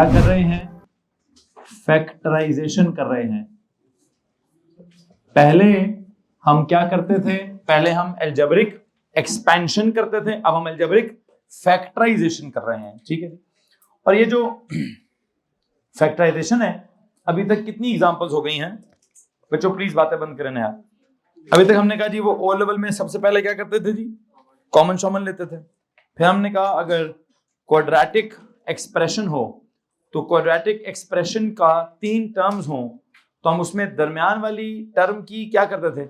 क्या कर रहे हैं? फैक्टराइजेशन कर रहे हैं। पहले हम क्या करते थे? पहले हम अलजेब्रिक एक्सपेंशन करते थे, अब हम अलजेब्रिक फैक्टराइजेशन कर रहे हैं। ठीक है। और ये जो फैक्टराइजेशन है, अभी तक कितनी एग्जांपल्स हो गई हैं बच्चों? प्लीज बातें बंद करें यार। अभी तक हमने कहा जी वो ओ लेवल में सबसे पहले क्या करते थे जी? कॉमन शॉमन लेते थे। फिर हमने कहा अगर क्वाड्रेटिक एक्सप्रेशन हो तो क्वाड्रेटिक एक्सप्रेशन का 3 टर्म्स हो तो हम उसमें दरमियान वाली टर्म की क्या करते थे?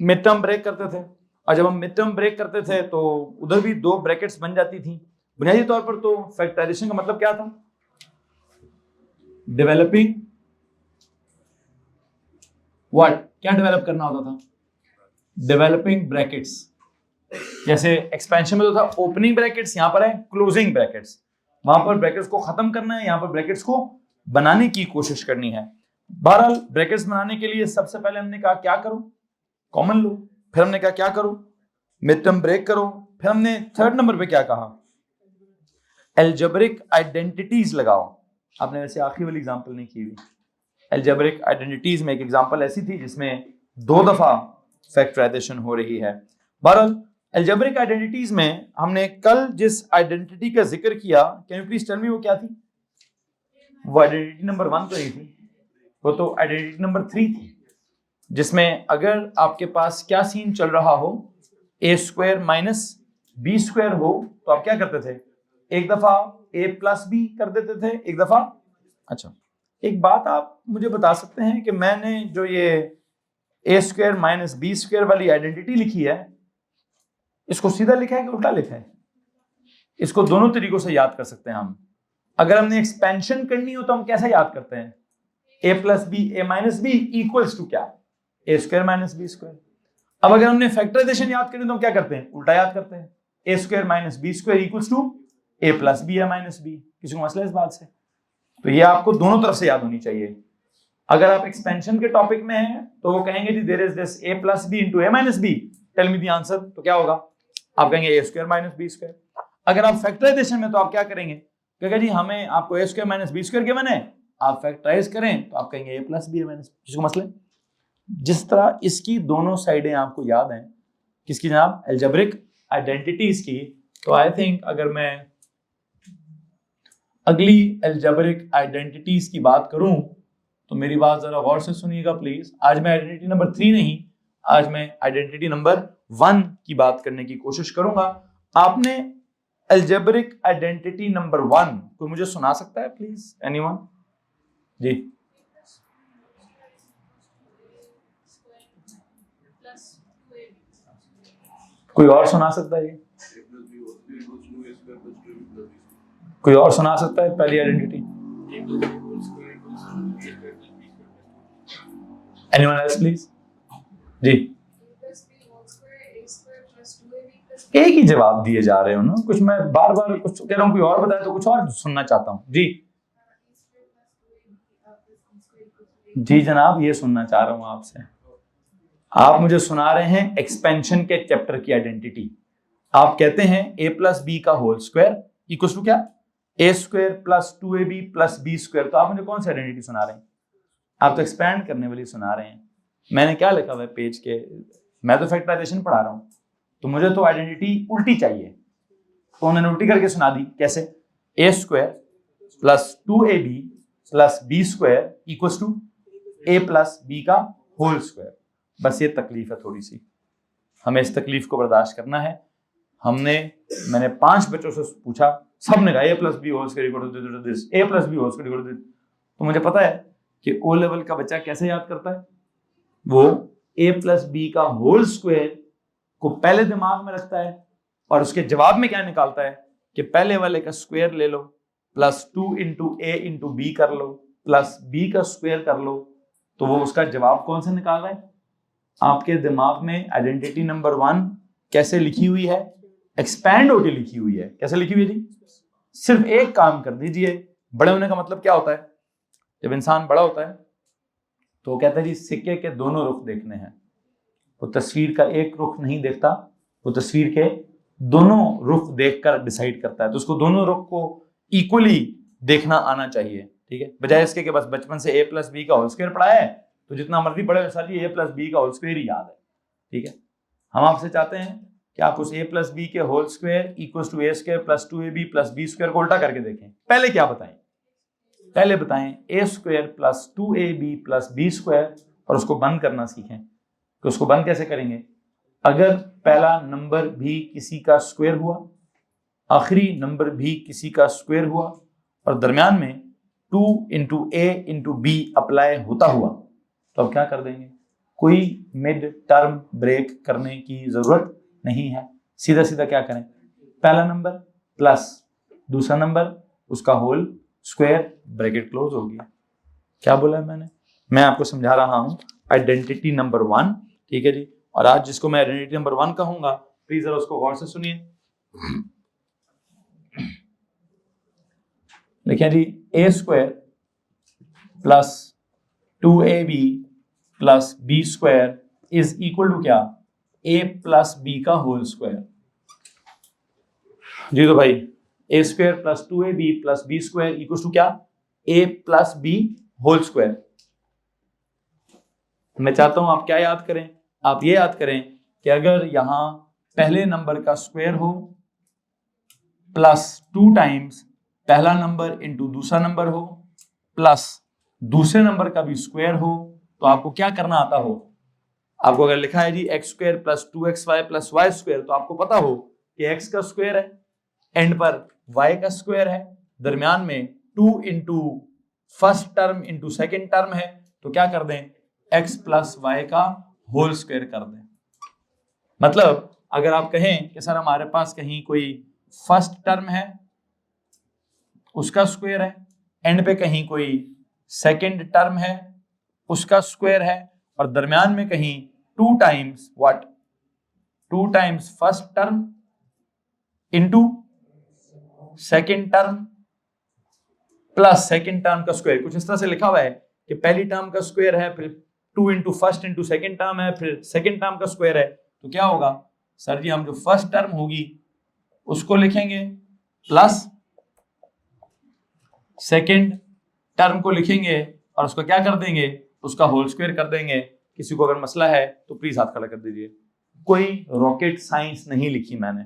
मिड टर्म ब्रेक करते थे। और जब हम मिड टर्म ब्रेक करते थे तो उधर भी 2 ब्रैकेट्स बन जाती थी। बुनियादी तौर पर तो फैक्टराइजेशन का मतलब क्या था? Developing what? क्या डेवलप करना होता था? Developing brackets. जैसे एक्सपेंशन में तो था ओपनिंग ब्रैकेट्स, यहां पर है क्लोजिंग ब्रैकेट्स। वहां पर ब्रैकेट्स को खत्म करना है, यहां पर ब्रैकेट्स को बनाने की कोशिश करनी है। बहरहाल ब्रैकेट्स बनाने के लिए सबसे पहले हमने कहा क्या करो? कॉमन लो। फिर हमने कहा क्या करो? मिड टर्म ब्रेक करो। फिर हमने थर्ड नंबर पे क्या कहा? अलजेब्रिक आइडेंटिटीज लगाओ। आपने वैसे आखिरी वाली एग्जांपल नहीं की हुई। अलजेब्रिक आइडेंटिटीज में एक एग्जांपल ऐसी थी जिसमें 2 दफा फैक्टराइजेशन हो रही है। बहरहाल अलजेब्रिक आइडेंटिटीज में हमने कल जिस आइडेंटिटी का जिक्र किया, can you please tell me वो क्या थी? वो आइडेंटिटी नंबर 1 तो नहीं थी, वो तो आइडेंटिटी नंबर 3 थी, जिसमें अगर आपके पास क्या सीन चल रहा हो, a square minus B square हो तो आप क्या करते थे? एक दफा a प्लस बी कर देते थे, एक दफा। अच्छा, एक बात आप मुझे बता सकते हैं कि मैंने जो ये a square minus B square वाली आइडेंटिटी लिखी है, इसको सीधा लिखा है कि उल्टा लिखा है? इसको दोनों तरीकों से याद कर सकते हैं हम। अगर हमने एक्सपेंशन करनी हो तो हम कैसे याद करते हैं? a plus B A minus B equals to क्या? a square minus B square. अब अगर हमने फैक्टराइजेशन याद करनी तो हम क्या करते हैं? उल्टा याद करते हैं। a square minus B square equals to a plus B A minus B. किसी को मसला है इस बात से? तो ये आपको दोनों तरफ से याद होनी चाहिए। अगर आप एक्सपेंशन के टॉपिक में हैं तो वो कहेंगे जी there is this a plus b into a minus b, tell me the answer, तो क्या होगा? आप कहेंगे a square minus B square. अगर आप फैक्टराइजेशन में तो आप क्या करेंगे? कहेगा जी हमें आपको a square minus B square given है, आप फैक्टराइज करें तो आप कहेंगे a plus B A minus. किसी को मसले? जिस तरह इसकी दोनों साइडें आपको याद हैं, किसकी जनाब? अलजेब्रिक आइडेंटिटीज की। तो आई थिंक अगर मैं अगली अलजेब्रिक आइडेंटिटीज की बात करूं तो मेरी बात जरा गौर से सुनिएगा प्लीज। आज मैं आइडेंटिटी नंबर 3 नहीं, आज मैं आइडेंटिटी नंबर 1 की बात करने की कोशिश करूंगा। आपने अलजेब्रिक आइडेंटिटी नंबर 1 कोई मुझे सुना सकता है प्लीज? एनीवन? जी, कोई और सुना सकता है? कोई और सुना सकता है पहली आइडेंटिटी? Anyone else please? जी, एक ही जवाब दिए जा रहे हो ना, कुछ मैं बार बार कुछ कह रहा हूं, कोई और बताए तो कुछ और सुनना चाहता हूं। जी जी जनाब, ये सुनना चाह रहा हूं आपसे। आप मुझे सुना रहे हैं एक्सपेंशन के चैप्टर की आइडेंटिटी। आप कहते हैं a प्लस बी का होल स्क्वायर इक्वल टू क्या? a square plus 2ab plus B square. तो आप मुझे कौन सी आइडेंटिटी सुना रहे हैं? आप तो एक्सपैंड करने वाली सुना रहे हैं। मैंने क्या लिखा हुआ है पेज के? मैं तो फैक्टराइजेशन पढ़ा रहा हूं, तो मुझे तो आइडेंटिटी उल्टी चाहिए। तो उन्होंने उल्टी करके सुना दी। कैसे? a square plus 2ab plus B square equal to a plus B का होल स्क्वायर। बस ये तकलीफ है थोड़ी सी, हमें इस तकलीफ को बर्दाश्त करना है। मैंने 5 बच्चों से पूछा, सब ने कहा a plus B whole square equal to this, a plus B whole square equal to this. तो मुझे पता है कि ओ लेवल का बच्चा कैसे याद करता है। वो a प्लस बी का होल स्क्वायर को पहले दिमाग में रखता है और उसके जवाब में क्या निकालता है कि पहले वाले का स्क्वायर ले लो प्लस 2 इंटू ए इंटू बी कर लो प्लस बी का स्क्वायर कर लो। तो वो उसका जवाब कौन सा निकाल रहा है? आपके दिमाग में आइडेंटिटी नंबर 1 कैसे लिखी हुई है? एक्सपैंड होके लिखी हुई है। कैसे लिखी हुई है जी? सिर्फ एक काम कर दीजिए। बड़े होने का मतलब क्या होता है? जब इंसान बड़ा होता है तो वो कहता है जी सिक्के के दोनों रुख देखने हैं। वो तस्वीर का एक रुख नहीं देखता, वो तस्वीर के दोनों रुख देखकर डिसाइड करता है। तो उसको दोनों रुख को इक्वली देखना आना चाहिए, ठीक है। बजाय इसके कि बस बचपन से a प्लस बी का होल स्क्वायर पढ़ा है तो जितना मर्जी पढ़े सर जी a प्लस बी का होल स्क्वायर ही याद है, ठीक है। हम आपसे चाहते हैं कि आप उस a प्लस बी के whole square equal to a square plus 2ab plus b square को उल्टा करके देखें। पहले क्या बताएं, पहले बताएं a square plus 2ab plus b square और उसको बंद करना सीखें कि उसको बंद कैसे करेंगे। अगर पहला नंबर भी किसी का स्क्वायर हुआ, आखिरी नंबर भी किसी का स्क्वायर हुआ और दरमियान में 2 into a into B apply होता हुआ तो अब क्या कर देंगे, कोई मिड टर्म ब्रेक करने की जरूरत नहीं है। सीधा सीधा क्या करें, पहला नंबर प्लस दूसरा नंबर उसका होल स्क्वायर, ब्रैकेट क्लोज हो गया। क्या बोला है मैंने, मैं आपको समझा रहा हूं आइडेंटिटी नंबर 1, ठीक है जी। और आज जिसको मैं आइडेंटिटी नंबर 1 कहूंगा प्लीज जरा उसको गौर से सुनिए। लिखें जी a square plus 2ab plus b square is equal to क्या, a प्लस b का होल स्क्वायर। जी तो भाई a square plus 2ab plus b square equal to क्या, a plus b whole square. मैं चाहता हूं आप क्या याद करें, आप ये याद करें कि अगर यहां पहले नंबर का स्क्वायर हो प्लस 2 टाइम्स पहला नंबर इंटू दूसरा नंबर हो प्लस दूसरे नंबर का भी स्क्वायर हो तो आपको क्या करना आता हो। आपको अगर लिखा है जी x square plus 2xy plus y square तो आपको पता हो कि एक्स का स्क्वायर है, एंड पर वाई का स्क्वायर है, दरमियान में 2 into first term into second term है तो क्या कर दें, एक्स प्लस वाई का होल स्क्वायर कर दें। मतलब अगर आप कहें कि सर हमारे पास कहीं कोई फर्स्ट टर्म है उसका स्क्वायर है, एंड पे कहीं कोई सेकंड टर्म है उसका स्क्वायर है और दरमियान में कहीं 2 times what, 2 times first term into second term plus second term का स्क्वायर। कुछ इस तरह से लिखा हुआ है कि पहली टर्म का स्क्वायर है, फिर 2 into first into second term है, फिर सेकंड टर्म का स्क्वायर है तो क्या होगा सर जी, हम जो फर्स्ट टर्म होगी उसको लिखेंगे प्लस सेकंड टर्म को लिखेंगे और उसको क्या कर देंगे, उसका होल स्क्वायर कर देंगे। किसी को अगर मसला है तो प्लीज हाथ खड़ा कर दीजिए। कोई रॉकेट साइंस नहीं लिखी मैंने,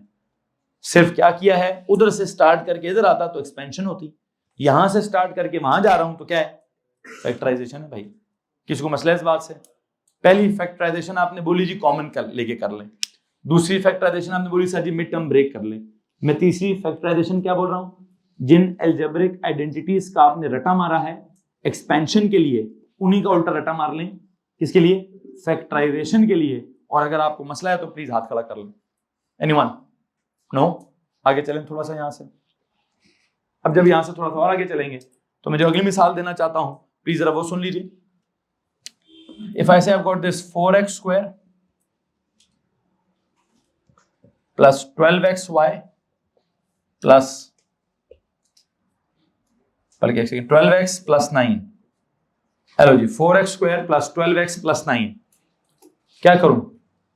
सिर्फ क्या किया है, उधर से स्टार्ट करके इधर आता तो एक्सपेंशन होती, यहां से स्टार्ट करके वहां जा रहा हूं तो क्या है, फैक्टराइजेशन है भाई। किसी को मसला है इस बात से। पहली फैक्टराइजेशन आपने बोली जी कॉमन लेके कर लें, दूसरी फैक्टराइजेशन आपने बोली सर जी मिड टर्म ब्रेक कर लें, मैं तीसरी फैक्टराइजेशन क्या बोल रहा हूं, जिन एल्जेब्रिक आइडेंटिटीज का आपने रटा मारा है एक्सपेंशन के लिए उन्हीं का उल्टा रटा मार लें, किसके लिए, फैक्टराइजेशन के लिए। और अगर आपको मसला है तो प्लीज हाथ खड़ा कर लें। एनीवन, नो, आगे चलें थोड़ा सा यहां से। अब जब यहां से थोड़ा सा और आगे चलेंगे तो मैं जो अगली मिसाल देना चाहता हूं प्लीज जरा वो सुन लीजिए। इफ आई से I've got this 4x square plus 12xy plus 12x plus 9, hello ji 4x square plus 12x plus 9, क्या करूं,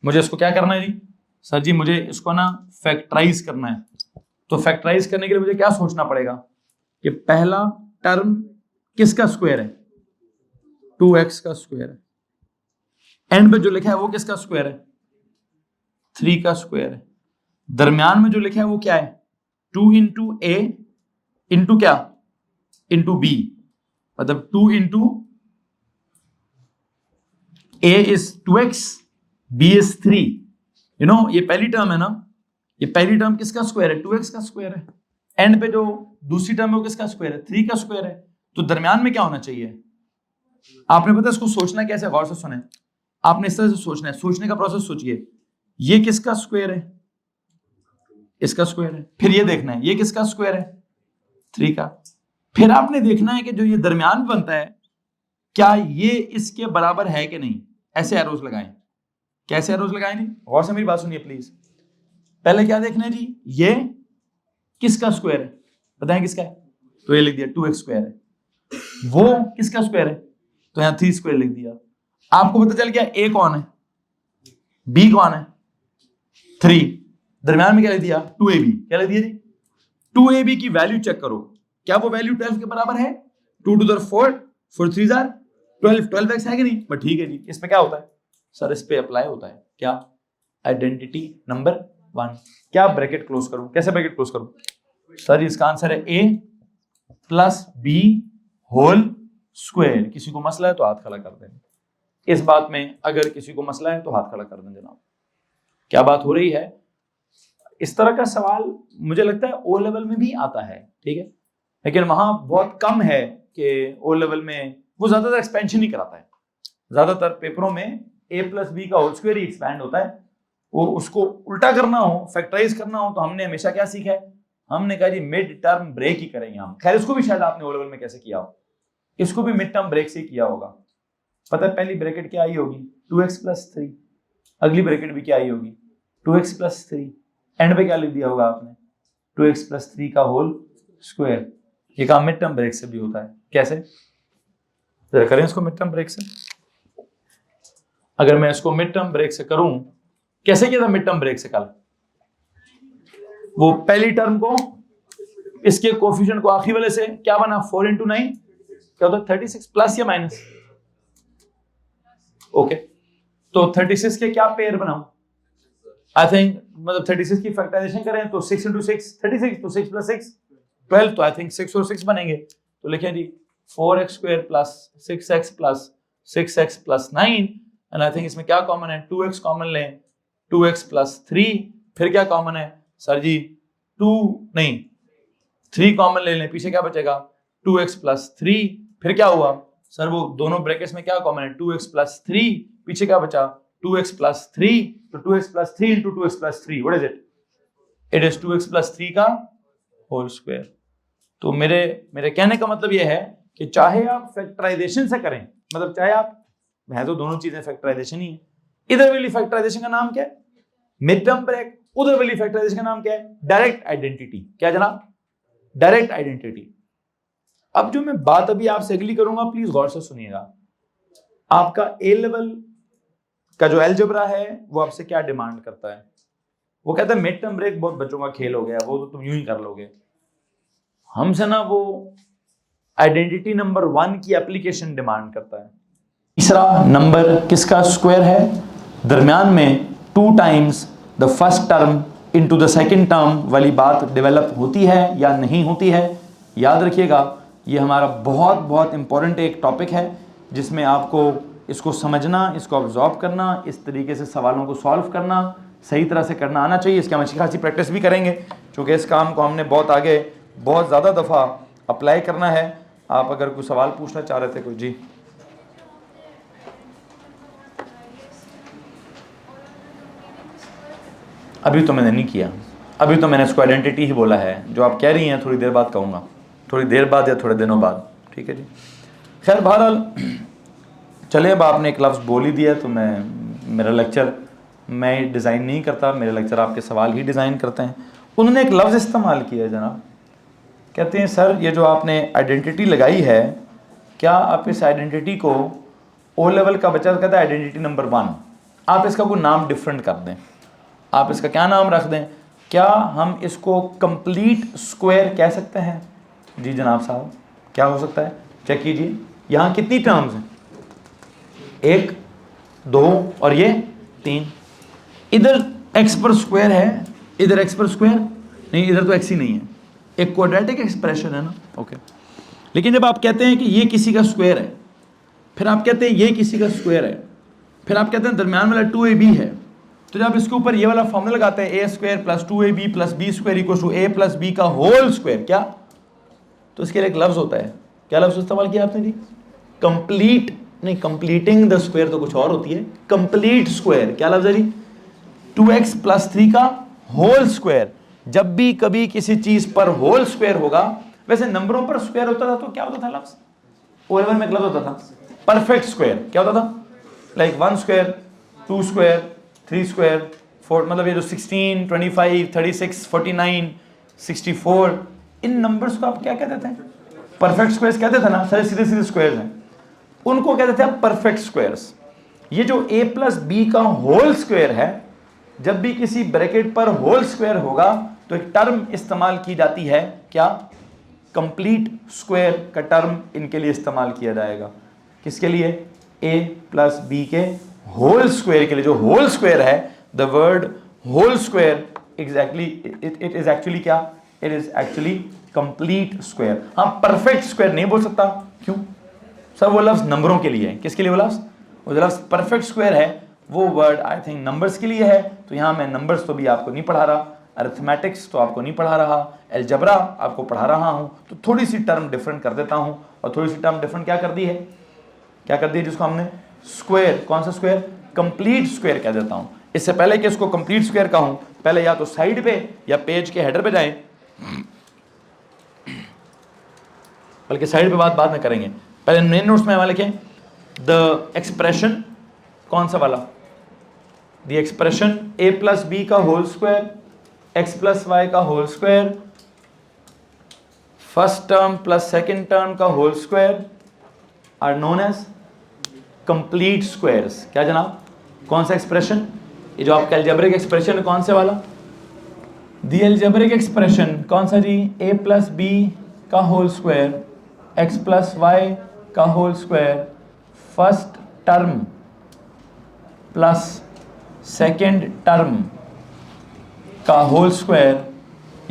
मुझे इसको क्या करना है जी, सर जी मुझे इसको ना फैक्टराइज करना है। तो फैक्टराइज करने के लिए मुझे क्या सोचना पड़ेगा कि पहला टर्म किसका स्क्वायर है, 2x का स्क्वायर है, एंड पे जो लिखा है वो किसका स्क्वायर है, 3 का स्क्वायर है, दरमियान में जो लिखा है वो क्या है, 2 इंटू ए इंटू क्या, इंटू बी, मतलब 2 into a is 2x, b is 3, you know ये पहली टर्म है ना, ये पहली टर्म किसका स्क्वायर है, 2x का स्क्वायर है, एंड पे जो दूसरी टर्म है वो किसका स्क्वायर है, 3 का स्क्वायर है। तो दरमियान में क्या होना चाहिए, आपने पता इसको सोचना कैसे, गौर से सुने, आपने इस तरह से सोचना है, सोचने का प्रोसेस सोचिए, ये किसका स्क्वायर है, इसका स्क्वायर है, फिर ये देखना है ये किसका स्क्वायर है, 3 का, फिर आपने देखना है कि जो ये दरमियान बनता है क्या ये इसके बराबर है कि नहीं, ऐसे एरोज लगाएं। कैसे एरोज लगाएं जी, गौर से मेरी बात सुनिए प्लीज। पहले क्या देखना है जी, ये किसका स्क्वायर है, बताएं किसका है, तो ये लिख दिया 2x स्क्वायर है। वो किसका स्क्वायर है, तो यहां 3 स्क्वायर लिख दिया। आपको पता चल गया a कौन है, b कौन है, 3, दरमियान में क्या लिख दिया 2ab, क्या लिख दिया जी 2ab की वैल्यू चेक करो, क्या वो वैल्यू 12 के बराबर है? 2 to the 4 4 3 are 12 12x है कि नहीं? बट ठीक है जी, इसमें क्या होता है सर, इस पे अप्लाई होता है क्या? Identity number 1। क्या ब्रैकेट क्लोज करूं? कैसे ब्रैकेट क्लोज करूं सर? इसका आंसर है a plus B whole square. किसी को मसला है तो हाथ खड़ा कर दें। इस बात में अगर किसी को मसला है तो हाथ खड़ा कर दें जनाब। क्या बात हो रही है? इस तरह का सवाल मुझे लगता है ओ लेवल में भी आता है, ठीक है, लेकिन वहां बहुत कम है कि ओ लेवल में वो ज्यादातर एक्सपेंशन ही कराता है। ज्यादातर पेपरों में a प्लस बी का होल स्क्वायर ही एक्सपैंड होता है। वो उसको उल्टा करना हो, फैक्टराइज करना हो, तो हमने हमेशा क्या सीखा है? हमने कहा जी मिड टर्म ब्रेक ही करेंगे हम। खैर इसको भी शायद आपने ओ लेवल में कैसे किया हो, इसको भी मिड टर्म ब्रेक से किया होगा। पता है पहली ब्रैकेट क्या आई होगी? 2x plus 3। अगली ब्रैकेट भी क्या आई होगी? 2x plus 3। एंड पे क्या लिख दिया होगा आपने? 2x प्लस 3 का होल स्क्वायर। ये काम मिड टर्म ब्रेक से भी होता है। कैसे? जरा करें इसको मिड टर्म ब्रेक से। अगर मैं इसको मिड टर्म ब्रेक से करूं, कैसे किया था मिड टर्म ब्रेक से कल? वो पहली टर्म को, इसके कोफिशिएंट को आखिरी वाले से क्या बना? 4 into 9 क्या होता है? 36 प्लस या माइनस? ओके, तो 36 के क्या पेयर बनाऊं? आई थिंक मतलब 36 की फैक्टराइजेशन करें तो 6 into 6 36, तो 6 plus 6 12, तो आई थिंक 6 और 6 बनेंगे। तो लिखें जी 4x square plus 6x plus 6x plus 9, and I think इसमें क्या कॉमन है? 2x कॉमन लें, 2x plus 3, फिर क्या कॉमन है सर जी? 3 कॉमन ले लें, पीछे क्या बचेगा? 2x plus 3, फिर क्या हुआ सर? वो दोनों ब्रैकेट्स में क्या कॉमन है? 2x plus 3, पीछे क्या बचा? 2x plus 3, तो 2x plus 3 into 2x plus 3, what is it? It is 2x plus 3 का होल स्क्वायर। तो मेरे कहने का मतलब यह है कि चाहे आप फैक्टराइजेशन से करें, मतलब चाहे आप, है तो दोनों चीजें फैक्टराइजेशन ही है। इधर वाली फैक्टराइजेशन का नाम क्या है? Mid term break. उधर वाली फैक्टराइजेशन का नाम क्या है? Direct identity. क्या जनाब? Direct identity. अब जो मैं बात अभी आपसे अगली करूंगा, प्लीज गौर से सुनिएगा। आपका ए लेवल का जो अलजेब्रा है वो आपसे क्या डिमांड करता है? वो कहता है मिड टर्म ब्रेक बहुत बच्चों का खेल हो गया, वो तो तुम यूं ही कर लोगे। हमसे ना वो आइडेंटिटी नंबर 1 की एप्लीकेशन डिमांड करता है। तीसरा नंबर किसका स्क्वायर है? दरमियान में 2 times the first term into the second term वाली बात डेवलप होती है या नहीं होती है? याद रखिएगा, ये हमारा बहुत बहुत इंपॉर्टेंट एक टॉपिक है जिसमें आपको इसको समझना, इसको ऑब्जॉर्व करना, इस तरीके से सवालों को सॉल्व करना, सही तरह से करना आना चाहिए। इसकी हम अच्छी खासी प्रैक्टिस भी करेंगे, क्योंकि इस काम को हमने बहुत आगे बहुत ज़्यादा दफ़ा अप्लाई करना है। आप अगर कोई सवाल पूछना चाह रहे थे कोई? जी अभी तो मैंने नहीं किया, अभी तो मैंने इसको आइडेंटिटी ही बोला है। जो आप कह रही हैं थोड़ी देर बाद कहूँगा, थोड़ी देर बाद या थोड़े दिनों बाद, ठीक है जी। खैर बहरहाल चले, अब आपने एक लफ्ज़ बोल ही दिया तो मेरा लेक्चर मैं डिज़ाइन नहीं करता, मेरे लेक्चर आपके सवाल ही डिज़ाइन करते हैं। उन्होंने एक लफ्ज़ इस्तेमाल किया है जनाब, कहते हैं सर ये जो आपने आइडेंटिटी लगाई है, क्या आप इस आइडेंटिटी को, ओ लेवल का बच्चा कहता है आइडेंटिटी नंबर 1, आप इसका कोई नाम डिफरेंट कर दें, आप इसका क्या नाम रख दें? क्या हम इसको कंप्लीट स्क्वायर कह सकते हैं? जी जनाब साहब, क्या हो सकता है? चेक कीजिए, यहाँ कितनी टर्म्स हैं? 1 2 और ये 3। इधर x पर स्क्वायर है, इधर x पर स्क्वायर नहीं, इधर तो x ही नहीं है, एक क्वाड्रेटिक एक्सप्रेशन है ना। ओके, लेकिन जब आप कहते हैं कि ये किसी का स्क्वायर है, फिर आप कहते हैं ये किसी का स्क्वायर है, फिर आप कहते हैं दरमियान वाला 2ab है, तो जब इसके ऊपर ये वाला फॉर्मूला लगाते हैं a square plus 2ab plus b square equal to a plus b का होल स्क्वायर, क्या? तो इसके लिए एक लफ्ज़ होता है, क्या लफ्ज़ इस्तेमाल किया आपने जी? कंप्लीट नहीं, कंप्लीटिंग द स्क्वायर तो कुछ और होती है, कंप्लीट स्क्वायर क्या लफ्ज़ है जी? 2x प्लस 3 का होल स्क्वायर। जब भी कभी किसी चीज पर होल स्क्वायर होगा, वैसे नंबरों पर स्क्वायर होता था तो क्या होता था लफ्ज़? ओ लेवल में एक लफ्ज़ होता था परफेक्ट स्क्वायर। क्या होता था? लाइक 1 स्क्वायर 2 स्क्वायर 3 स्क्वायर 4, मतलब ये जो 16 25 36 49 64, इन नंबर्स को आप क्या कहते थे? परफेक्ट स्क्वायर्स कहते थे ना, सारे सीधे सीधे स्क्वायर्स हैं, उनको कहते थे आप परफेक्ट स्क्वायर्स। ये जो a प्लस बी का होल स्क्वायर है, जब भी किसी ब्रैकेट पर होल स्क्वायर होगा तो एक टर्म इस्तेमाल की जाती है, क्या? कंप्लीट स्क्वायर का टर्म इनके लिए इस्तेमाल किया जाएगा। किसके लिए? a प्लस बी के होल स्क्वायर के लिए। जो होल स्क्वायर है, the word whole square exactly it is actually क्या? It is actually complete square. हाँ, परफेक्ट स्क्वायर नहीं बोल सकता। क्यों सर? वो लफ्ज नंबरों के लिए है। किसके लिए वो लफ्ज? वो लफ्ज परफेक्ट स्क्वायर है, वो वर्ड आई थिंक नंबर्स के लिए है। तो यहाँ मैं नंबर्स तो भी आपको नहीं पढ़ा रहा, अरिथमेटिक्स तो आपको नहीं पढ़ा रहा, अलजबरा आपको पढ़ा रहा हूँ। तो थोड़ी सी टर्म डिफरेंट कर देता हूँ। और थोड़ी सी टर्म डिफरेंट क्या कर दी है? क्या कर दी है जिसको हमने स्क्वायर, कौन सा स्क्वायर? कंप्लीट स्क्वायर कह देता हूँ। इससे पहले कि इसको कंप्लीट स्क्वायर कहूँ, पहले या तो साइड पे या पेज के हेडर पे जाएं, बल्कि साइड पे बात बाद में करेंगे। पहले मेन नोट्स में हमारे लिखें द एक्सप्रेशन, कौन सा वाला? The expression a plus B का whole square x plus y का whole square first term plus second term का whole square are known as complete squares. क्या जनाब? कौन सा एक्सप्रेशन? ये जो आपका अलजेब्रिक एक्सप्रेशन है, कौन से वाला? द अलजेब्रिक एक्सप्रेशन कौन सा जी? a प्लस बी का whole square x plus y का whole square first term plus second term का होल स्क्वायर,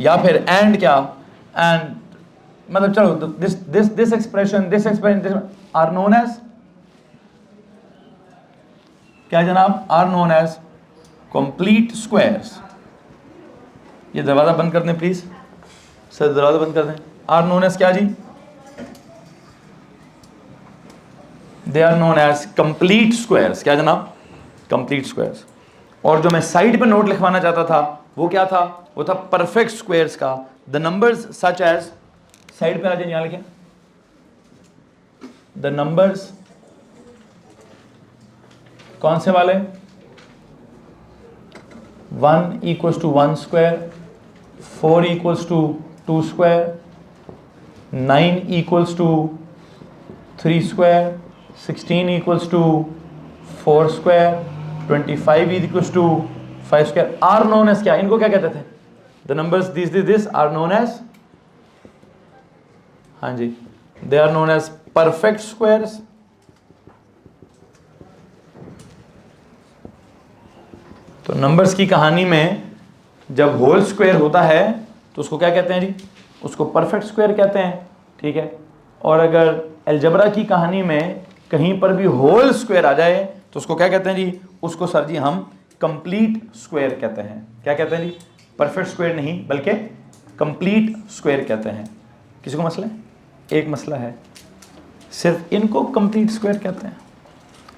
या फिर एंड क्या? एंड मतलब चलो this expression are known as क्या जनाब? Are known as complete squares. ये दरवाजा बंद कर दें प्लीज सर, दरवाजा बंद कर दें। आर नोन एज क्या जी? They are known as complete squares. क्या जनाब? Complete squares. और जो मैं साइड पे नोट लिखवाना चाहता था वो क्या था? वो था परफेक्ट स्क्वायर्स का। The numbers such as, side पे आ जाए, यहां लिखें द नंबर्स, कौन से वाले? 1 equals to 1 square, 4 equals to 2 square, 9 equals to 3 square, 16 equals to 4 square, 25 equals to 5 square are known as क्या? इनको क्या कहते थे? The numbers this are known as, हाँ जी, they are known as perfect squares. तो नंबर्स की कहानी में जब होल स्क्वायर होता है तो उसको क्या कहते हैं जी? उसको परफेक्ट स्क्वायर कहते हैं, ठीक है। और अगर अलजबरा की कहानी में कहीं पर भी होल स्क्वायर आ जाए तो उसको क्या कहते हैं जी? उसको सर जी हम कंप्लीट स्क्वायर कहते हैं। क्या कहते हैं जी? परफेक्ट स्क्वायर नहीं बल्कि कंप्लीट स्क्वायर कहते हैं। किसी को मसला है? एक मसला है, सिर्फ इनको कंप्लीट स्क्वायर कहते हैं।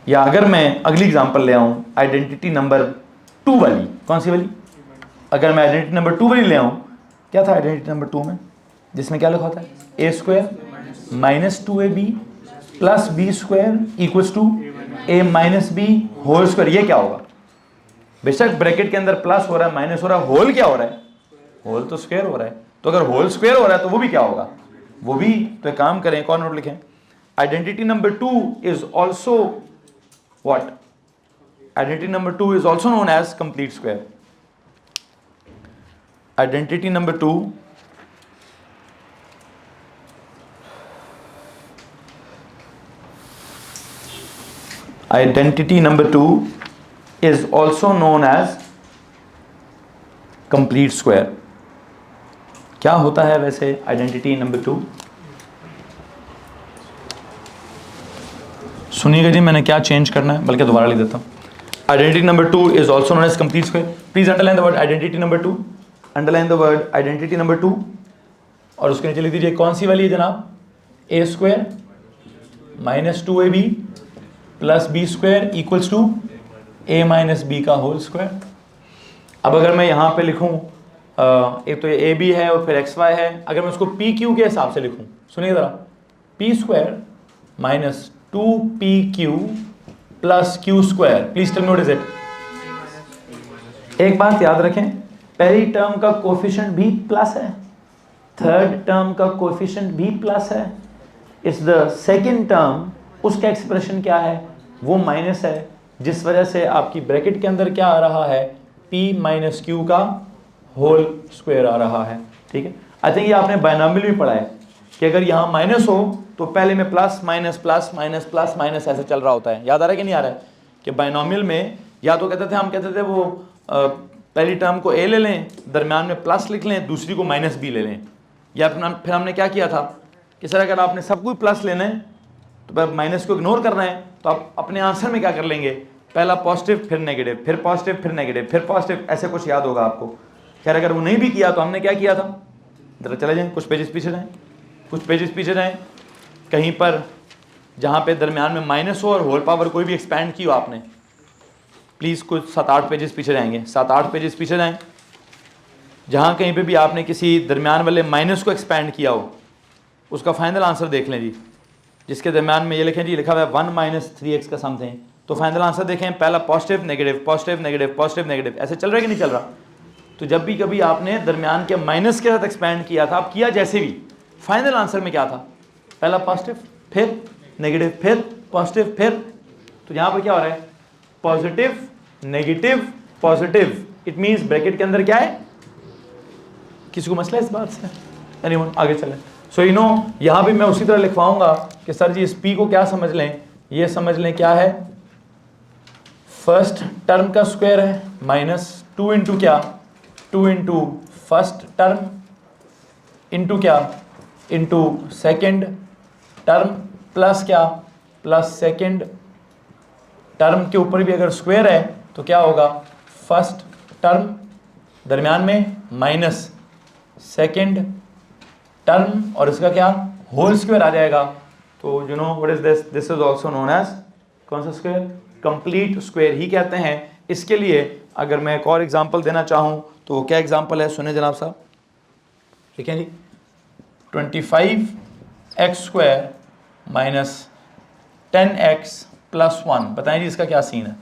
या अगर मैं अगली एग्जांपल ले आऊं, आइडेंटिटी नंबर 2 वाली, कौन सी वाली? अगर मैं आइडेंटिटी नंबर 2 वाली ले आऊं, क्या था आइडेंटिटी नंबर 2 में? जिसमें क्या लिखा होता है? A square minus 2ab plus B square equals to a minus b whole square. ये क्या होगा? बेशक ब्रैकेट के अंदर प्लस हो रहा है, माइनस हो रहा है, होल क्या हो रहा है? होल तो स्क्वायर हो रहा है। तो अगर होल स्क्वायर हो रहा है तो वो भी क्या होगा? वो भी तो एक काम करें, कौन नोट लिखें? Identity number 2 is also what? Identity number 2 is also known as complete square. Identity number 2 identity number 2 is also known as complete square। क्या होता है वैसे आइडेंटिटी नंबर 2? सुनिएगा जी, मैंने क्या चेंज करना है, बल्कि दोबारा लिख देता हूँ। Identity number 2 is also known as complete square। Please underline the word identity number 2, underline the word identity number 2। और उसके नीचे लिख दीजिए कौन सी वाली है जनाब? A square minus 2ab plus B square equals to a minus b का होल स्क्वायर। अब अगर मैं यहाँ पे लिखूँ, एक तो ये a b है और फिर x y है, अगर मैं उसको p q के हिसाब से लिखूँ, सुनिए ज़रा, p square minus 2pq plus q square, please tell notice it. एक बात याद रखें, पहली टर्म का कोफिशिएंट भी प्लस है, थर्ड टर्म का कोफिशिएंट भी प्लस है, इस द सेकेंड टर्म उसका एक्सप्रेशन क्या है? वो माइनस है, जिस वजह से आपकी ब्रैकेट के अंदर क्या आ रहा है? p माइनस क्यू का होल स्क्वायर आ रहा है, ठीक है। आई थिंक ये आपने बायनॉमियल भी पढ़ा है। कि अगर यहाँ माइनस हो तो पहले में plus minus plus minus plus minus ऐसे चल रहा होता है। याद आ रहा है कि नहीं आ रहा है? कि बाइनोमियल में या तो कहते थे, हम कहते थे वो पहली टर्म को ए ले लें, दरम्यान में प्लस लिख लें, दूसरी को माइनस बी ले लें। या फिर हमने क्या किया था कि सर अगर आपने सब कुछ प्लस लेना है तो माइनस को इग्नोर करना है, तो आप अपने आंसर में क्या कर लेंगे, पहला पॉजिटिव फिर नेगेटिव फिर पॉजिटिव फिर नेगेटिव फिर पॉजिटिव, ऐसे कुछ याद होगा आपको। खैर अगर वो नहीं भी किया तो हमने क्या किया था, जरा चले जाएं कुछ पेजेस पीछे जाएं, कुछ पेजेस पीछे जाएं, कहीं पर जहाँ पे दरमियान में माइनस हो और होल पावर कोई भी एक्सपैंड की हो आपने, प्लीज़ कुछ 7-8 पेजेस पीछे जाएंगे, 7-8 पेजेस पीछे जाएं, जहाँ कहीं पे भी आपने किसी दरमियान वाले माइनस को एक्सपैंड किया हो उसका फाइनल आंसर देख लें जी। जिसके दरमियान में ये लिखें जी, लिखा हुआ है 1 माइनस 3x का समथिंग, तो फाइनल आंसर देखें, पहला positive negative positive negative positive negative, ऐसे चल रहा है कि नहीं चल रहा। तो जब भी कभी आपने दरमियान के माइनस के साथ एक्सपैंड किया था, आप किया जैसे भी, फाइनल आंसर में क्या था, पहला पॉजिटिव फिर नेगेटिव फिर पॉजिटिव फिर, तो यहाँ पर क्या हो रहा है, positive negative positive, it means bracket के अंदर क्या है, किसी को मसला है इस बात से, एनीवन, आगे चलें। सो यू नो यहाँ भी मैं उसी तरह लिखवाऊंगा कि सर जी इस p को क्या समझ लें, ये समझ लें क्या है, फर्स्ट टर्म का स्क्वायर है माइनस 2 इंटू क्या, 2 इंटू फर्स्ट टर्म इंटू क्या, इंटू सेकेंड टर्म प्लस क्या, प्लस सेकेंड टर्म के ऊपर भी अगर स्क्वायर है तो क्या होगा, फर्स्ट टर्म दरमियान में माइनस सेकेंड टर्म और इसका क्या, होल स्क्वायर आ जाएगा। तो you know what is this, this is also known as कौन सा स्क्वायर, कंप्लीट स्क्वायर ही कहते हैं। इसके लिए अगर मैं एक और एग्जांपल देना चाहूँ तो क्या एग्जांपल है, सुने जनाब साहब, ठीक है जी, 25x square minus 10x plus 1, बताएं जी इसका क्या सीन है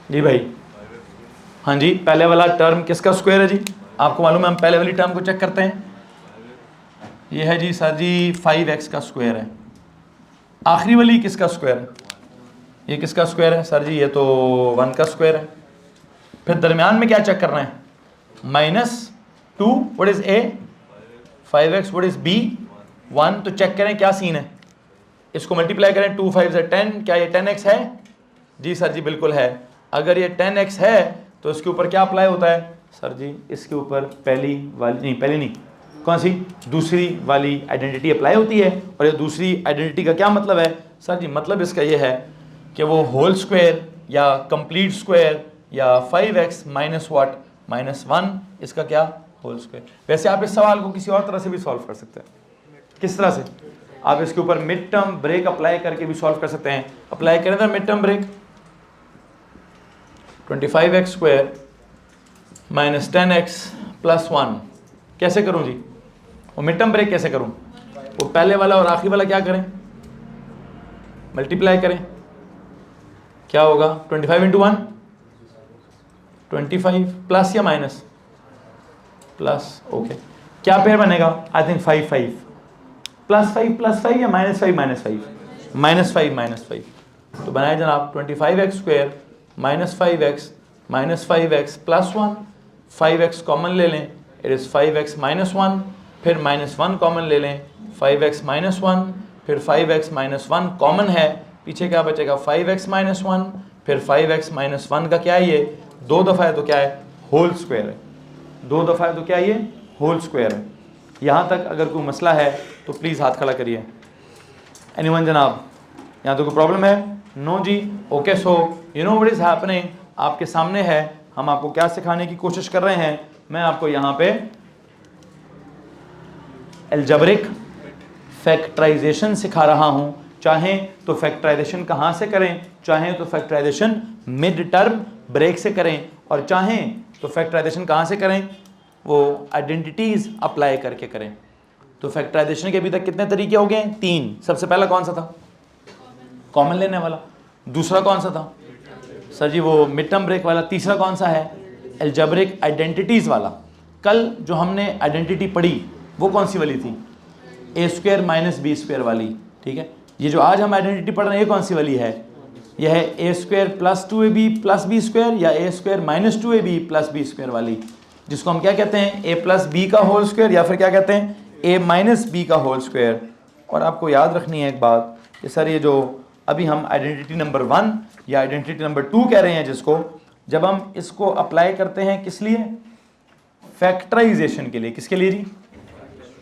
जी भाई। हाँ जी, पहले वाला टर्म किसका स्क्वायर है जी, आपको मालूम है, हम पहले वाली टर्म को चेक करते हैं, ये है जी सर जी 5x का स्क्वायर है। आखिरी वाली किसका स्क्वायर है, ये किसका स्क्वायर है सर जी, ये तो 1 का स्क्वायर है। फिर दरमियान में क्या चेक करना है, minus 2 what is a, 5x what is b, 1, तो चेक करें क्या सीन है, इसको मल्टीप्लाई करें, 2 5 से 10, क्या ये 10x है जी, सर जी बिल्कुल है। अगर ये 10x है तो इसके ऊपर क्या अप्लाई होता है सर जी, इसके ऊपर पहली वाली नहीं, पहली नहीं, कौन सी, दूसरी वाली आइडेंटिटी अप्लाई होती है। और ये दूसरी आइडेंटिटी का क्या मतलब है सर जी, मतलब इसका ये है कि वो होल स्क्वायर या कंप्लीट स्क्वायर या 5x माइनस वाट माइनस 1, इसका क्या, होल स्क्वायर। वैसे आप इस सवाल को किसी और तरह से भी सॉल्व कर सकते हैं, किस तरह से, आप इसके ऊपर मिड टर्म ब्रेक अप्लाई करके भी सॉल्व कर सकते हैं। अप्लाई करें था mid term break, 25x square minus 10x plus 1, कैसे करूं जी, वो मिड टर्म ब्रेक कैसे करूं, वो पहले वाला और आखिरी वाला क्या करें, मल्टीप्लाई करें, क्या होगा, 25 इंटू 1 25 प्लस या माइनस, प्लस, ओके, क्या पेयर बनेगा, आई थिंक 5 5 प्लस 5 या माइनस 5 माइनस 5 माइनस 5 माइनस 5, तो बनाए जनाब 25x square minus 5x plus 1, 5x common ले लें, इट इज़ 5x माइनस 1, फिर माइनस 1 कॉमन ले लें, 5x माइनस 1, फिर 5x माइनस 1 कॉमन है, पीछे क्या बचेगा, 5x माइनस 1, फिर 5x माइनस 1 का क्या है, ये 2 दफ़ा है तो क्या है, होल स्क्वायर है, 2 दफ़ा है तो क्या ये, होल स्क्वायर है। यहाँ तक अगर कोई मसला है तो प्लीज़ हाथ खड़ा करिए, एनीवन जनाब, यहाँ तो कोई प्रॉब्लम है, नो जी, okay. So you know what is happening, आपके सामने है, हम आपको क्या सिखाने की कोशिश कर रहे हैं, मैं आपको यहाँ पे अलजेब्रिक फैक्टराइजेशन सिखा रहा हूँ। चाहें तो फैक्टराइजेशन कहाँ से करें, चाहें तो फैक्टराइजेशन मिड टर्म ब्रेक से करें, और चाहें तो फैक्टराइजेशन कहाँ से करें, वो आइडेंटिटीज़ अप्लाई करके करें। तो फैक्टराइजेशन के अभी तक कितने तरीके हो गए, 3। सबसे पहला कौन सा था, कॉमन लेने वाला। दूसरा कौन सा था सर जी, वो मिड टर्म ब्रेक वाला। तीसरा कौन सा है, अलजेब्रिक आइडेंटिटीज़ वाला। कल जो हमने आइडेंटिटी पढ़ी वो कौन सी वाली थी, ए स्क्वायर माइनस बी स्क्वायर वाली, ठीक है। ये जो आज हम आइडेंटिटी पढ़ रहे हैं ये कौन सी वाली है, यह है a square plus 2ab plus B square या a square minus 2ab plus B square वाली। जिसको हम क्या कहते हैं, ए प्लस बी का होल स्क्वायर, या फिर क्या कहते हैं, ए माइनस बी का होल स्क्वायर। और आपको याद रखनी है एक बात कि सर ये जो अभी हम आइडेंटिटी नंबर 1 या आइडेंटिटी नंबर 2 कह रहे हैं जिसको, जब हम इसको अप्लाई करते हैं किस लिए, फैक्टराइजेशन के लिए। किसके लिए जी?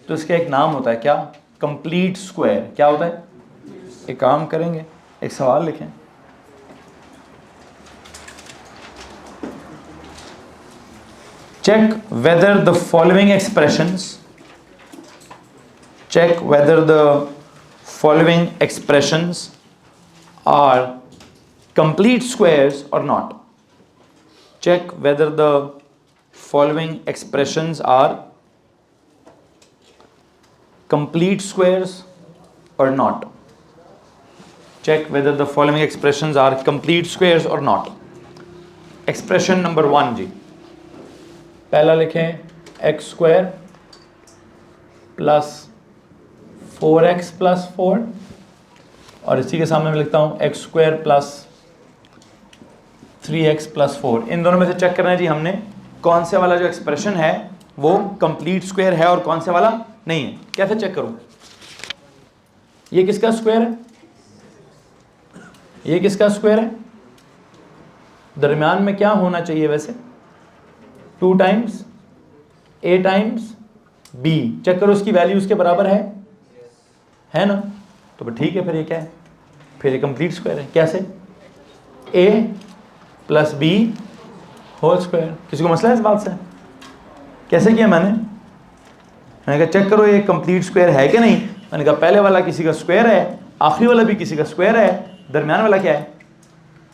तो इसका एक नाम होता है क्या, कंप्लीट स्क्वायर। क्या होता है? एक काम करेंगे, एक सवाल लिखें, check whether the following expressions are complete squares or not. Check whether the following expressions are complete squares or not. Check whether the following expressions are complete squares or not. Expression number 1 जी, पहला लिखें x square plus 4x plus 4, और इसी के सामने मैं लिखता हूँ x square plus 3x plus 4। इन दोनों में से चेक करना है जी हमने कौन से वाला जो एक्सप्रेशन है वो कंप्लीट स्क्वायर है और कौन से वाला नहीं है। कैसे चेक करूँ? ये किसका स्क्वायर है, ये किसका स्क्वायर है, दरमियान में क्या होना चाहिए वैसे, 2 times a times b। Check करो उसकी वैल्यू उसके बराबर है ना, तो ठीक है, फिर ये क्या है, फिर ये कंप्लीट स्क्वायर है। कैसे? a plus B whole square. किसी को मसला है इस बात से? कैसे किया मैंने कहा चेक करो ये कंप्लीट स्क्वायर है कि नहीं। मैंने कहा पहले वाला किसी का स्क्वायर है, आखिरी वाला भी किसी का स्क्वायर है, दरमियान वाला क्या है,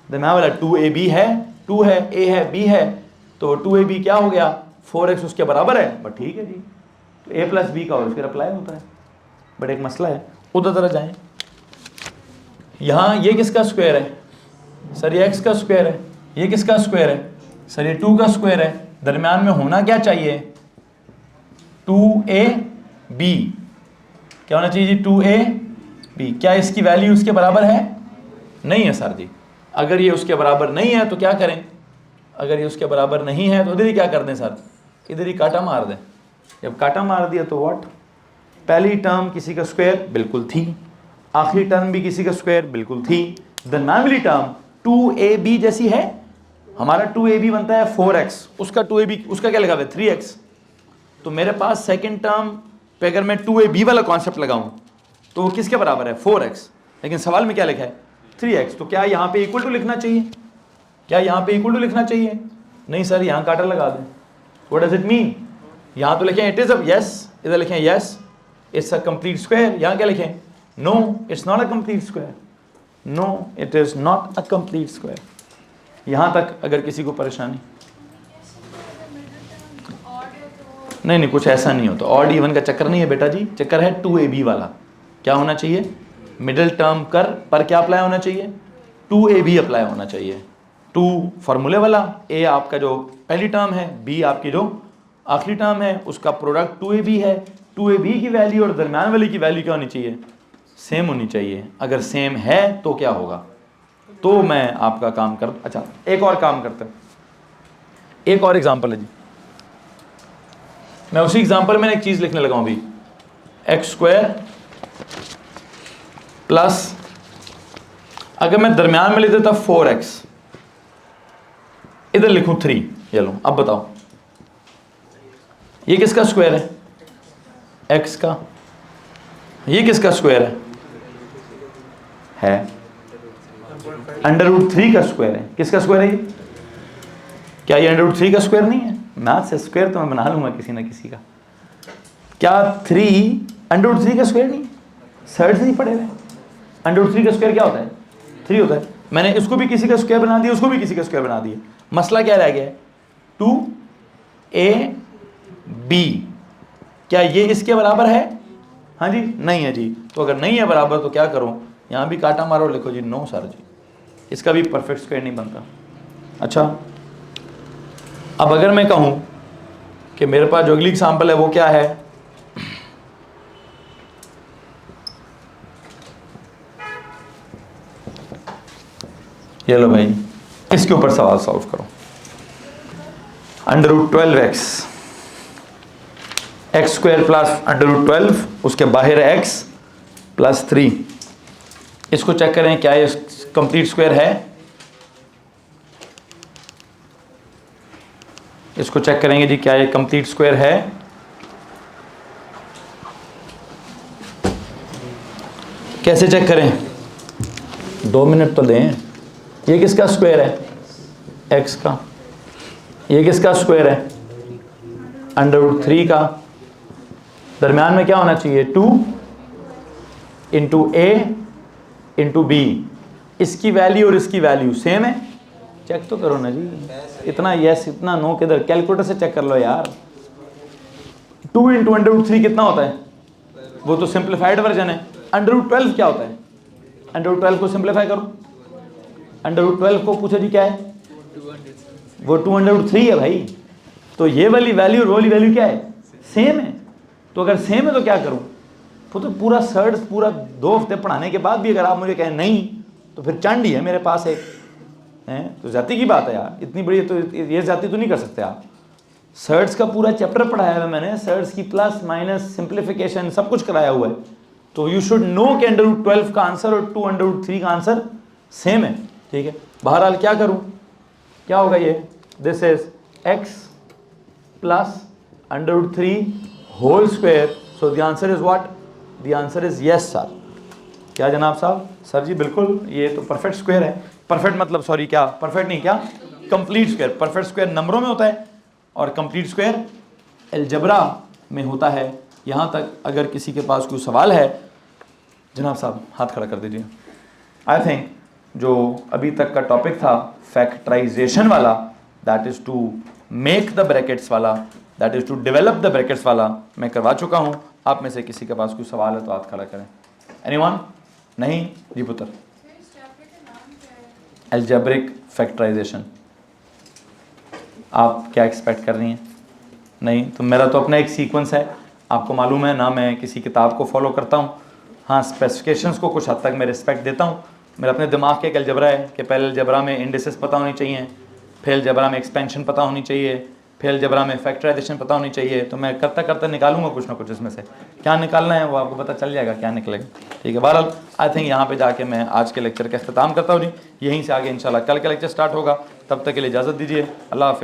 दरमियान वाला 2ab है, 2 है, a है, b है, तो 2ab क्या हो गया, 4x उसके बराबर है। बट ठीक है जी, तो a प्लस बी का और फिर अप्लाई होता है। बट एक मसला है, उधर तरह जाएं, यहाँ ये किसका स्क्वायर है, सर ये x का स्क्वायर है, ये किसका स्क्वायर है, सर ये 2 का स्क्वायर है। दरमियान में होना क्या चाहिए, 2ab, क्या होना चाहिए जी, 2ab। क्या इसकी वैल्यू उसके बराबर है? नहीं है सर जी। अगर ये उसके बराबर नहीं है तो क्या करें, अगर ये उसके बराबर नहीं है तो इधर ही क्या कर दें सर, इधर ही काटा मार दें। जब काटा मार दिया तो व्हाट, पहली टर्म किसी का स्क्वायर बिल्कुल थी, आखिरी टर्म भी किसी का स्क्वायर बिल्कुल थी, दरमियान वाली टर्म 2ab जैसी है। हमारा 2ab बनता है 4x, उसका 2ab उसका क्या लगा हुआ है 3x। तो मेरे पास सेकेंड टर्म पे अगर मैं 2ab वाला कॉन्सेप्ट लगाऊं तो वो किसके बराबर है, 4x। लेकिन सवाल में क्या लिखा है, 3x। तो क्या यहाँ पे इक्वल टू लिखना चाहिए, क्या यहाँ पे इक्वल टू लिखना चाहिए? नहीं सर, यहाँ काटा लगा दें। व्हाट डज इट मीन, यहाँ तो लिखें इट इज अ यस, इधर लिखें yes it's a complete square, यहाँ क्या लिखें, no it's not a complete square, no it is not a complete square. यहाँ तक अगर किसी को परेशानी नहीं, कुछ ऐसा नहीं होता, ऑड इवन का चक्कर नहीं है बेटा जी, चक्कर है 2ab वाला। क्या होना चाहिए, मिडिल टर्म पर क्या अप्लाई होना चाहिए, 2ab अप्लाई होना चाहिए। 2 फार्मूले वाला, a आपका जो पहली टर्म है, b आपकी जो आखिरी टर्म है, उसका प्रोडक्ट 2ab है। 2ab की वैल्यू और दरमियान वाली की वैल्यू क्या होनी चाहिए, सेम होनी चाहिए। अगर सेम है तो क्या होगा, तो मैं आपका काम कर, अच्छा एक और काम करते हैं, एक और एग्जांपल है जी। मैं उसी एग्जांपल में एक चीज़ लिखने लगा हूँ अभी, एक्स स्क्वायर प्लस, अगर मैं दरमियान में लिख देता 4x, इधर लिखूं 3, ये लो। अब बताओ ये किसका स्क्वायर है, x का, ये किसका स्क्वायर है √3 का स्क्वायर है। किसका स्क्वायर है ये, क्या ये √3 का स्क्वायर नहीं है? मैथ से स्क्वायर तो मैं बना लूंगा किसी ना किसी का। क्या 3 √3 का स्क्वायर नहीं, सर्च नहीं पड़े हुए, √3 का स्क्वायर क्या होता है, 3 होता है। मैंने इसको भी किसी का स्क्वायर बना दिया, उसको भी किसी का स्क्वायर बना दिया। मसला क्या रह गया है, 2ab, क्या ये इसके बराबर है, हाँ जी, नहीं है जी। तो अगर नहीं है बराबर तो क्या करूं, यहाँ भी काटा मारो, लिखो जी नो सर जी, इसका भी परफेक्ट स्क्वायर नहीं बनता। अच्छा, अब अगर मैं कहूं कि मेरे पास जो अगली एग्जाम्पल है वो क्या है, ये लो भाई, इसके ऊपर सवाल सॉल्व करो। √12x, एक्स स्क्वायर प्लस √12, उसके बाहर x प्लस 3। इसको चेक करें क्या ये कंप्लीट स्क्वायर है। इसको चेक करेंगे जी क्या ये कंप्लीट स्क्वायर है। कैसे चेक करें, 2 मिनट तो दें। ये किसका स्क्वायर है, x का। ये किसका स्क्वायर है, √3 का। दरम्यान में क्या होना चाहिए, 2 × a × b। इसकी वैल्यू और इसकी वैल्यू सेम है। चेक तो करो ना जी, इतना यस इतना नो किधर, कैलकुलेटर से चेक कर लो यार। 2 × √3 कितना होता है, वो तो सिंप्लीफाइड वर्जन है। √12 क्या होता है, √12 को सिंप्लीफाई करो। √12 को पूछो जी क्या है, वो 203 है भाई। तो ये वाली वैल्यू और वो वाली वैल्यू क्या है, सेम है। तो अगर सेम है तो क्या करूं, तो पूरा सर्च पूरा 2 हफ्ते पढ़ाने के बाद भी अगर आप मुझे कहें नहीं, तो फिर चंड ही है मेरे पास एक है। तो जाति की बात है यार, इतनी बड़ी तो ये जाति तो नहीं कर सकते आप। सर्च का पूरा चैप्टर पढ़ाया है मैंने, सर्च की प्लस माइनस सिंप्लीफिकेशन सब कुछ कराया हुआ है। तो यू शुड नो कि √12 का आंसर और 2 √3 का आंसर सेम है। ठीक है, बहरहाल क्या करूं, क्या होगा ये, this is x plus √3 whole square. So the answer is what, the answer is yes sir. क्या जनाब साहब, सर जी बिल्कुल, ये तो परफेक्ट स्क्वायर है। परफेक्ट मतलब सॉरी क्या, परफेक्ट नहीं, क्या कंप्लीट स्क्वायर। परफेक्ट स्क्वायर नंबरों में होता है और कंप्लीट स्क्वायर अलजबरा में होता है। यहाँ तक अगर किसी के पास कोई सवाल है, जनाब साहब हाथ खड़ा कर दीजिए। आई थिंक जो अभी तक का टॉपिक था फैक्टराइजेशन वाला, that is to make the brackets वाला, that is to develop the brackets वाला, मैं करवा चुका हूँ। आप में से किसी के पास कोई सवाल है तो हाथ खड़ा करें। एनीवन? नहीं जी पुत्र। Algebraic factorisation. आप क्या एक्सपेक्ट कर रही हैं? नहीं, तो मेरा तो अपना एक सीक्वेंस है, आपको मालूम है ना, मैं किसी किताब को फॉलो करता हूँ। हाँ, स्पेसिफिकेशंस को कुछ हद तक मैं रिस्पेक्ट देता हूँ। मेरा अपने दिमाग के एक अलजबरा है कि पहले अलजबरा में इंडिसेस पता होनी चाहिए, फिर अलजबरा में एक्सपेंशन पता होनी चाहिए, फिर अलजबरा में फैक्टराइजेशन पता होनी चाहिए। तो मैं करता करता निकालूंगा कुछ ना कुछ, इसमें से क्या निकालना है वो आपको पता चल जाएगा क्या निकलेगा। ठीक है, बहरहाल आई थिंक यहाँ पे जाके मैं आज के लेक्चर का अख्ताम करता हूँ जी। यहीं से आगे इंशाल्लाह कल का लेक्चर स्टार्ट होगा। तब तक के लिए इजाज़त दीजिए, अल्लाह हाफ़िज़।